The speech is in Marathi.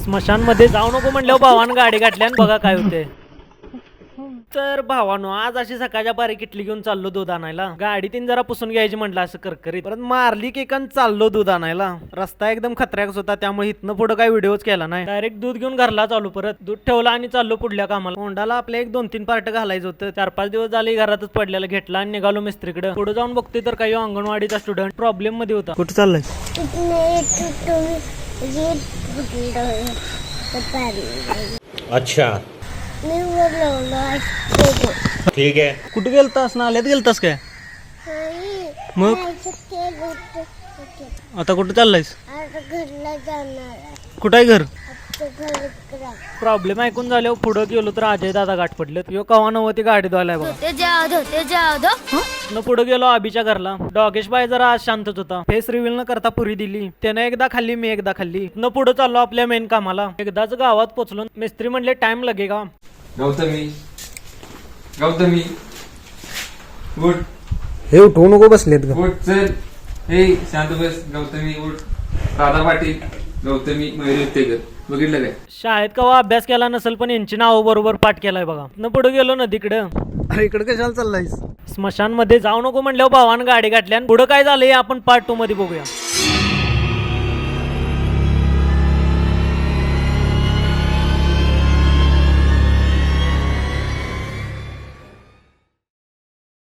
स्मशानमध्ये जाऊ नको म्हणल्यावर भावानं गाडी गाठल्या आणि बघा काय होते. तर भावानो आज अशी सकाळच्या पारी किटली घेऊन चाललो दूध आणायला. गाडी तीन जरा पुसून घ्यायची म्हटलं असं करकरीत, परत मारली केकन चाललो दूध आणायला. रस्ता एकदम खतऱ्याच होता त्यामुळे इथनं पुढे काही व्हिडिओच केला नाही. डायरेक्ट दूध घेऊन घरला चालू, परत दूध ठेवला आणि चाललो पुढल्या कामाला. होंडाला आपल्या 1-2-3 पार्ट घालायचं होतं. 4-5 दिवस झाले घरातच पडलेलं, घेतला आणि निघालो मिस्त्रीकडे. पुढे जाऊन बघतोय तर काही अंगणवाडीचा स्टुडंट प्रॉब्लेम मध्ये होता. कुठे चाललाय? अच्छा ठीक आहे. कुठे गेलतास? नाल्यात गेलतास काय? मग आता कुठे चाललायस? कुठे आहे घर? प्रॉब्लेम ऐकून झाल्यावर पुढे गेलो तर अजय दादा गाठ पडले. यो कवा नव्हती गाडी धुवायला बघा. न पुढे गेलो आबीच्या घरला. डॉगेश बाय जरा आज शांतच होता. फेस रिव्हील न करता पुरी दिली. त्याने एकदा खाल्ली, मी एकदा खाल्ली. न पुढे चाललो आपल्या मेन कामाला. एकदाच गावात पोचलो. मिस्त्री म्हणले टाइम लगेगा. गौतमी उठ. हे उठवू नको बसलेत ग. उठ चल. हे शांत बस. गौतमी उठ. राधा पाटील, गौतमी मयुरी उत्तेकर. बघितलं काय? शाळेत कवा अभ्यास केला नसेल पण यांची नाव बरोबर पाठ केलाय बघा. न पुढे गेलो नदीकडं. अरे इकडे कशाला चाललायस? स्मशान मध्ये जाऊ नको म्हणल्यावर भावानं गाडी गाठल्या. पुढे काय झालंय आपण पार्ट 2 मध्ये बघूया.